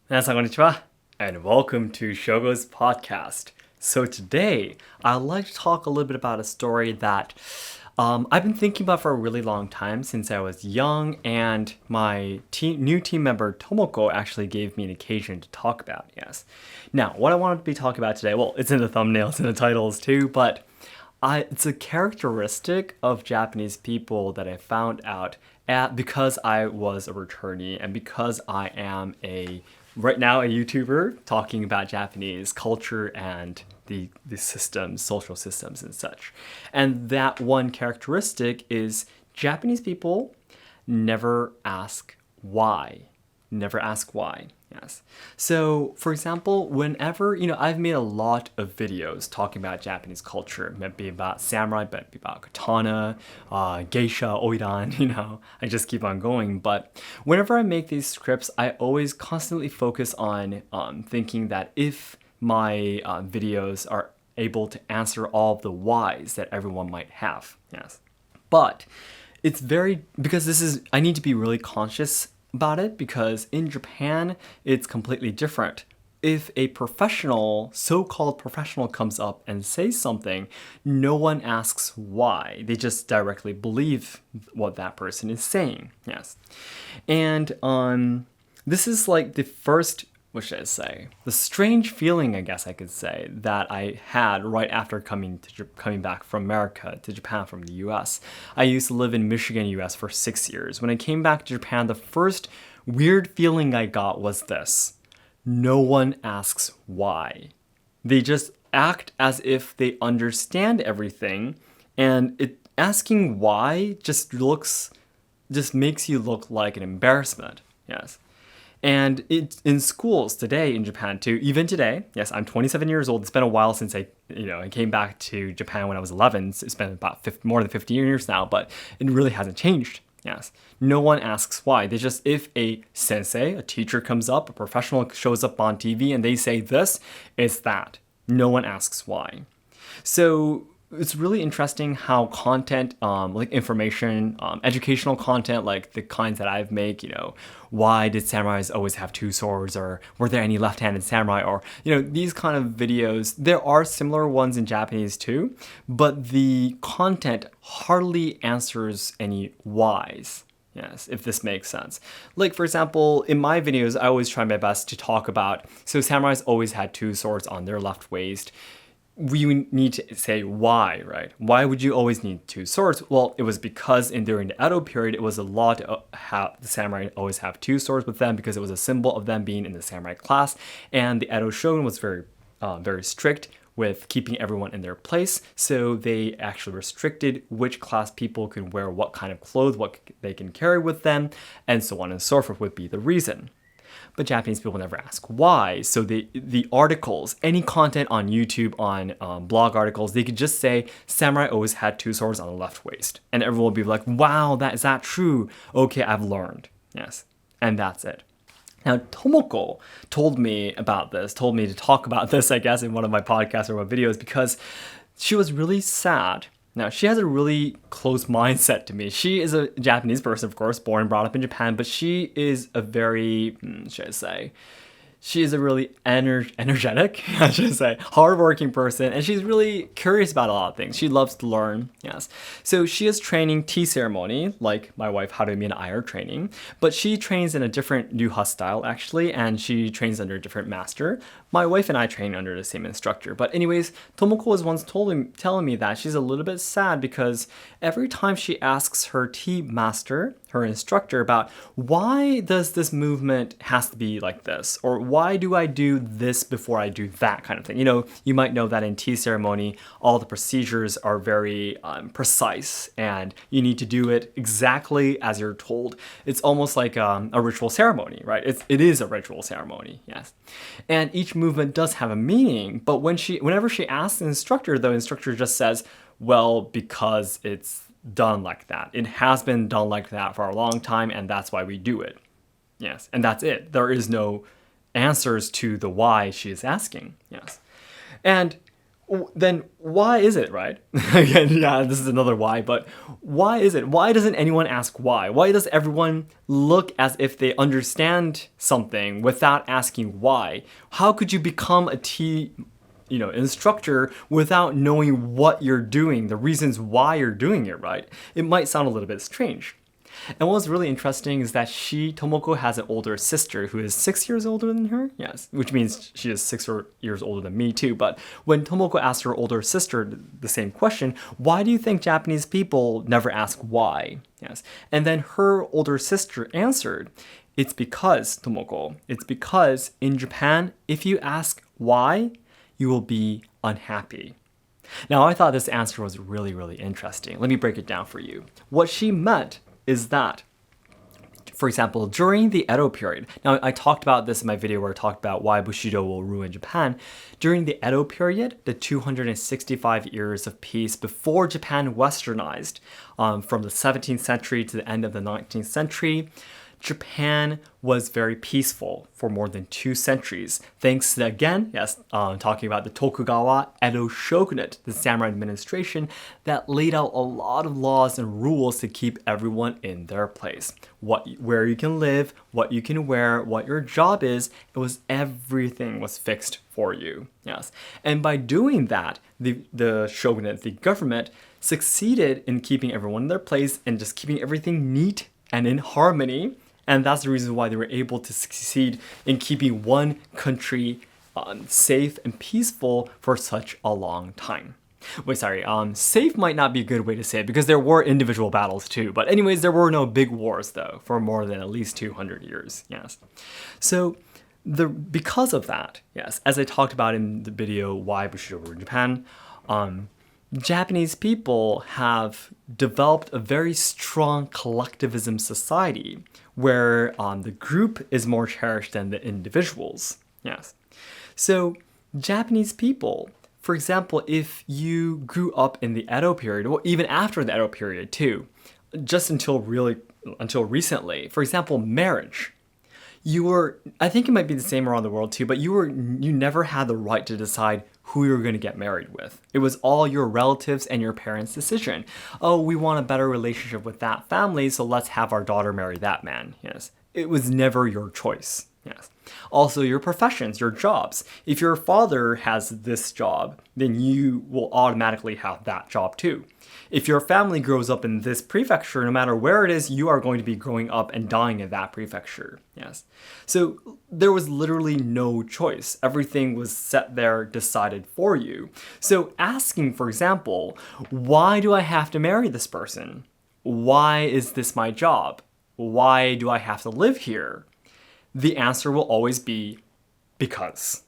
皆さんこんにちは and welcome to Shogo's podcast. So today, I'd like to talk a little bit about a story that I've been thinking about for a really long time since I was young, and my new team member Tomoko actually gave me an occasion to talk about. Yes. Now, what I wanted to be talking about today, well, it's in the thumbnails and the titles too, but it's a characteristic of Japanese people that I found out because I was a returnee and because I am right now a YouTuber talking about Japanese culture and the systems, social systems and such. And that one characteristic is Japanese people never ask why. Never ask why. Yes. So, for example, whenever, I've made a lot of videos talking about Japanese culture, maybe about samurai, maybe about katana, geisha, oiran, I just keep on going. But whenever I make these scripts, I always constantly focus on thinking that if my videos are able to answer all of the whys that everyone might have. Yes. But because I need to be really conscious about it because in Japan, it's completely different. If a so-called professional comes up and says something, no one asks why. They just directly believe what that person is saying. Yes. And this is like the first, what should I say? The strange feeling, I guess I could say, that I had right after coming back from America to Japan from the US. I used to live in Michigan, US for 6 years. When I came back to Japan, the first weird feeling I got was this. No one asks why. They just act as if they understand everything, and asking why just makes you look like an embarrassment. Yes. And in schools today in Japan too, even today, yes, I'm 27 years old. It's been a while since I came back to Japan when I was 11. So it's been about more than 50 years now, but it really hasn't changed. Yes. No one asks why. If a sensei, a teacher comes up, a professional shows up on TV and they say this, it's that. No one asks why. So it's really interesting how content, like information, educational content, like the kinds that I've made, why did samurais always have two swords, or were there any left-handed samurai, or, these kind of videos. There are similar ones in Japanese too, but the content hardly answers any whys. Yes, if this makes sense. Like, for example, in my videos, I always try my best to talk about, so samurais always had two swords on their left waist. We need to say why, right? Why would you always need two swords? Well, it was because during the Edo period, it was a law to have the samurai always have two swords with them because it was a symbol of them being in the samurai class. And the Edo shogun was very, very strict with keeping everyone in their place. So they actually restricted which class people can wear what kind of clothes, what they can carry with them, and so on and so forth would be the reason. But Japanese people never ask why. So the articles, any content on YouTube, on blog articles, they could just say, samurai always had two swords on the left waist. And everyone will be like, wow, is that true? Okay, I've learned. Yes. And that's it. Now, Tomoko told me to talk about this, I guess, in one of my podcasts or my videos, because she was really sad. Now, she has a really close mindset to me. She is a Japanese person, of course, born and brought up in Japan, but she is a very, she is a really energetic, hardworking person, and she's really curious about a lot of things. She loves to learn, yes. So she is training tea ceremony, like my wife Harumi and I are training, but she trains in a different Ryuha style, actually, and she trains under a different master. My wife and I train under the same instructor. But anyways, Tomoko was once telling me that she's a little bit sad because every time she asks her tea master, her instructor, about why does this movement has to be like this, or why do I do this before I do that kind of thing. You might know that in tea ceremony, all the procedures are very precise, and you need to do it exactly as you're told. It's almost like a ritual ceremony, right? It is a ritual ceremony, yes. And each movement does have a meaning, but whenever she asks the instructor, the instructor just says, well, because it's done like that. It has been done like that for a long time, and that's why we do it. Yes, and that's it. There is no answers to the why she is asking. Yes. And Then why is it, right? Again, yeah, this is another why, but why is it? Why doesn't anyone ask why? Why does everyone look as if they understand something without asking why? How could you become a instructor without knowing what you're doing, the reasons why you're doing it, right? It might sound a little bit strange. And what's really interesting is that Tomoko, has an older sister who is 6 years older than her. Yes, which means she is 6 years older than me too. But when Tomoko asked her older sister the same question, why do you think Japanese people never ask why? Yes. And then her older sister answered, it's because, Tomoko, it's because in Japan, if you ask why, you will be unhappy. Now, I thought this answer was really, really interesting. Let me break it down for you. What she meant is that, for example, during the Edo period, now I talked about this in my video where I talked about why Bushido will ruin Japan. During the Edo period, the 265 years of peace before Japan westernized, from the 17th century to the end of the 19th century, Japan was very peaceful for more than 2 centuries, thanks to, again, yes, talking about the Tokugawa Edo shogunate, the samurai administration, that laid out a lot of laws and rules to keep everyone in their place. Where you can live, what you can wear, what your job is, everything was fixed for you. Yes, and by doing that, the shogunate, the government, succeeded in keeping everyone in their place and just keeping everything neat and in harmony. And that's the reason why they were able to succeed in keeping one country safe and peaceful for such a long time. Wait, sorry, safe might not be a good way to say it because there were individual battles too. But anyways, there were no big wars though for more than at least 200 years, yes. So because of that, yes, as I talked about in the video, Why Bushido Ruled Japan, Japanese people have developed a very strong collectivism society where the group is more cherished than the individuals. Yes. So Japanese people, for example, if you grew up in the Edo period, or even after the Edo period too, just until recently, for example, marriage, I think it might be the same around the world too, but you never had the right to decide who you were going to get married with. It was all your relatives and your parents' decision. Oh, we want a better relationship with that family, so let's have our daughter marry that man. Yes. It was never your choice. Yes. Also, your professions, your jobs. If your father has this job, then you will automatically have that job too. If your family grows up in this prefecture, no matter where it is, you are going to be growing up and dying in that prefecture. Yes. So there was literally no choice. Everything was set there, decided for you. So asking, for example, why do I have to marry this person? Why is this my job? Why do I have to live here? The answer will always be because.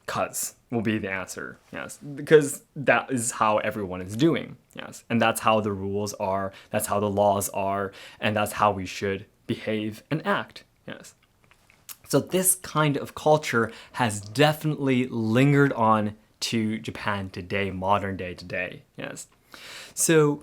Cuz will be the answer. Yes. Because that is how everyone is doing. Yes. And that's how the rules are, that's how the laws are, and that's how we should behave and act. Yes. So this kind of culture has definitely lingered on to Japan today, modern day today. Yes. So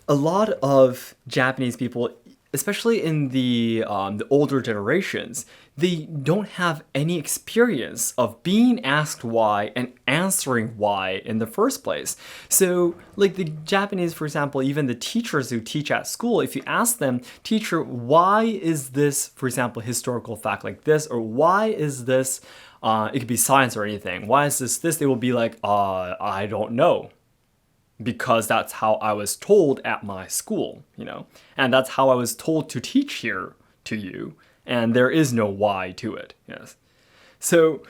a lot of Japanese people, especially in the older generations, they don't have any experience of being asked why and answering why in the first place. So like the Japanese, for example, even the teachers who teach at school, if you ask them, teacher, why is this, for example, historical fact like this, or why is this, it could be science or anything, why is this, they will be like, I don't know. Because that's how I was told at my school, and that's how I was told to teach here to you, and there is no why to it, yes. So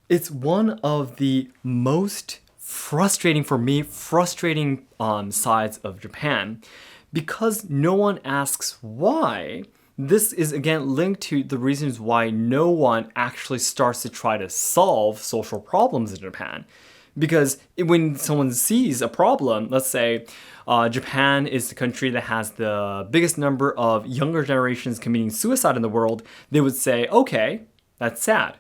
it's one of the most frustrating sides of Japan, because no one asks why. This is again linked to the reasons why no one actually starts to try to solve social problems in Japan. Because when someone sees a problem, let's say Japan is the country that has the biggest number of younger generations committing suicide in the world, they would say, okay, that's sad.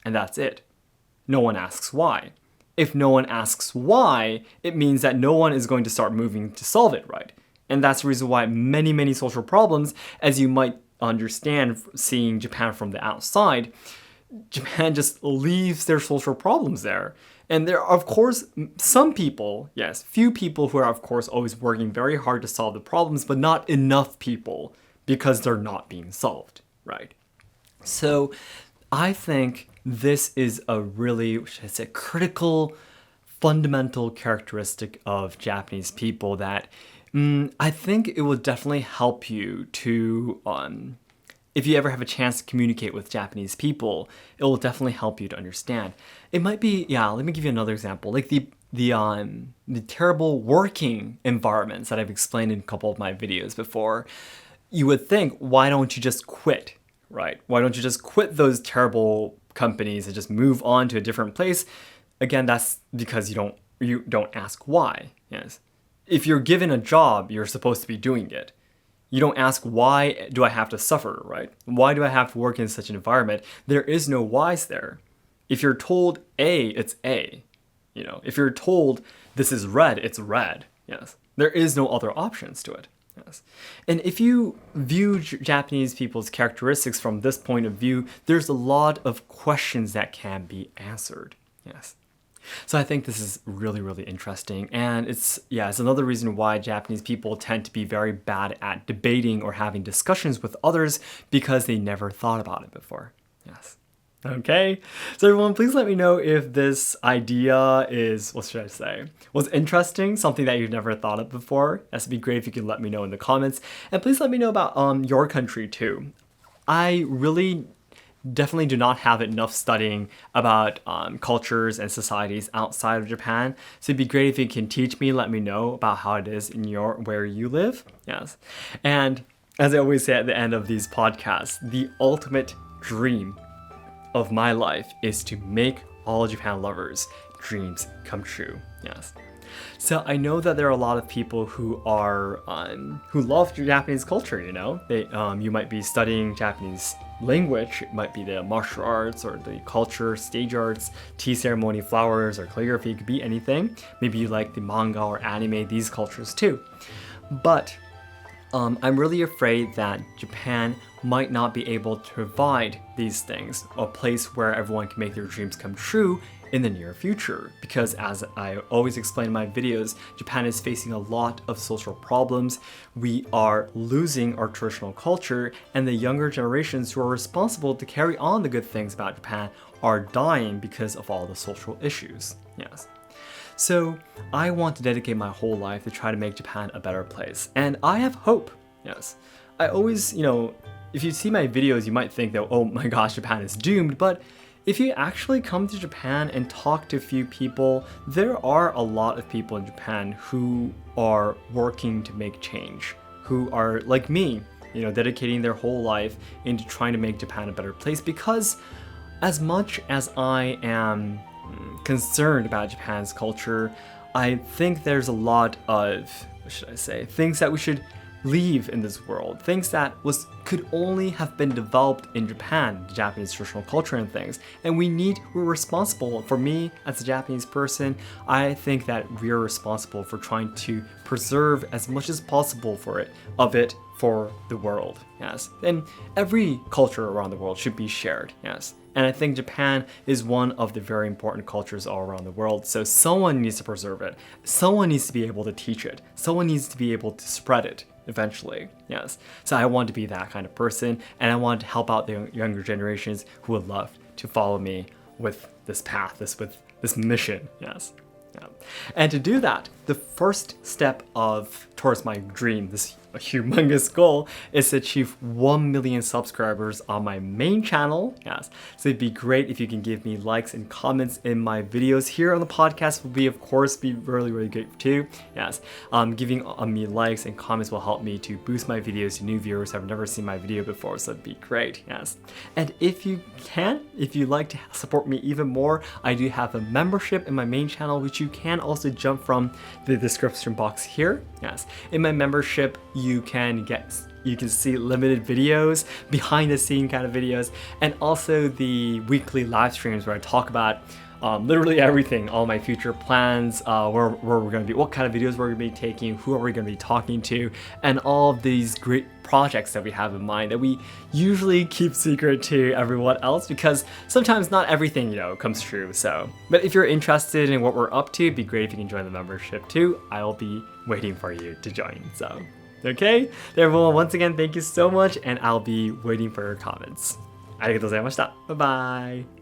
And that's it. No one asks why. If no one asks why, it means that no one is going to start moving to solve it, right? And that's the reason why many, many social problems, as you might understand seeing Japan from the outside, Japan just leaves their social problems there. And there are, of course, some people, yes, few people who are, of course, always working very hard to solve the problems, but not enough people because they're not being solved, right? So I think this is a really, should I say, critical, fundamental characteristic of Japanese people that I think it will definitely help you to, if you ever have a chance to communicate with Japanese people, it will definitely help you to understand. It might be, yeah, let me give you another example, like the terrible working environments that I've explained in a couple of my videos before. You would think, why don't you just quit, right? Why don't you just quit those terrible companies and just move on to a different place? Again, that's because you don't ask why. Yes. If you're given a job, you're supposed to be doing it. You don't ask, why do I have to suffer, right? Why do I have to work in such an environment? There is no whys there. If you're told A, it's A. If you're told this is red, it's red. Yes. There is no other options to it. Yes. And if you view Japanese people's characteristics from this point of view, there's a lot of questions that can be answered. Yes. So I think this is really, really interesting. And it's another reason why Japanese people tend to be very bad at debating or having discussions with others, because they never thought about it before. Yes. Okay. So everyone, please let me know if this idea is, what should I say, was interesting, something that you've never thought of before. That'd be great if you could let me know in the comments. And please let me know about your country too. I really definitely do not have enough studying about cultures and societies outside of Japan. So it'd be great if you can teach me, let me know about how it is in where you live. Yes. And as I always say at the end of these podcasts, the ultimate dream of my life is to make all Japan lovers' dreams come true. Yes. So I know that there are a lot of people who are who love Japanese culture. You might be studying Japanese language. It might be the martial arts or the culture, stage arts, tea ceremony, flowers, or calligraphy. It could be anything. Maybe you like the manga or anime, these cultures too. But I'm really afraid that Japan might not be able to provide these things, a place where everyone can make their dreams come true in the near future. Because as I always explain in my videos, Japan is facing a lot of social problems. We are losing our traditional culture, and the younger generations who are responsible to carry on the good things about Japan are dying because of all the social issues. Yes. So I want to dedicate my whole life to try to make Japan a better place. And I have hope. Yes. I always, if you see my videos, you might think that, oh my gosh, Japan is doomed. But if you actually come to Japan and talk to a few people, there are a lot of people in Japan who are working to make change, who are like me, dedicating their whole life into trying to make Japan a better place. Because as much as I am concerned about Japan's culture, I think there's a lot of, what should I say, things that we should leave in this world, things that could only have been developed in Japan, the Japanese traditional culture and things. And we're responsible. For me, as a Japanese person, I think that we're responsible for trying to preserve as much as possible of it for the world. Yes. And every culture around the world should be shared. Yes. And I think Japan is one of the very important cultures all around the world. So someone needs to preserve it. Someone needs to be able to teach it. Someone needs to be able to spread it eventually. Yes. So I want to be that kind of person, and I want to help out the younger generations who would love to follow me with this path, with this mission. Yes. Yeah. And to do that, the first step towards my dream, this humongous goal, is to achieve 1 million subscribers on my main channel. Yes. So it'd be great if you can give me likes and comments in my videos. Here on the podcast will of course be really, really good too. Yes. Giving me likes and comments will help me to boost my videos to new viewers who have never seen my video before. So it'd be great. Yes. And if you'd like to support me even more, I do have a membership in my main channel, which you can also jump from the description box here. Yes. In my membership, you can see limited videos, behind the scene kind of videos, and also the weekly live streams where I talk about literally everything, all my future plans, where we're going to be, what kind of videos we're going to be taking, who are we going to be talking to, and all of these great projects that we have in mind that we usually keep secret to everyone else because sometimes not everything, comes true. So, but if you're interested in what we're up to, it'd be great if you can join the membership too. I'll be waiting for you to join. So, okay? Everyone, once again, thank you so much, and I'll be waiting for your comments. ありがとうございました。バイバイ。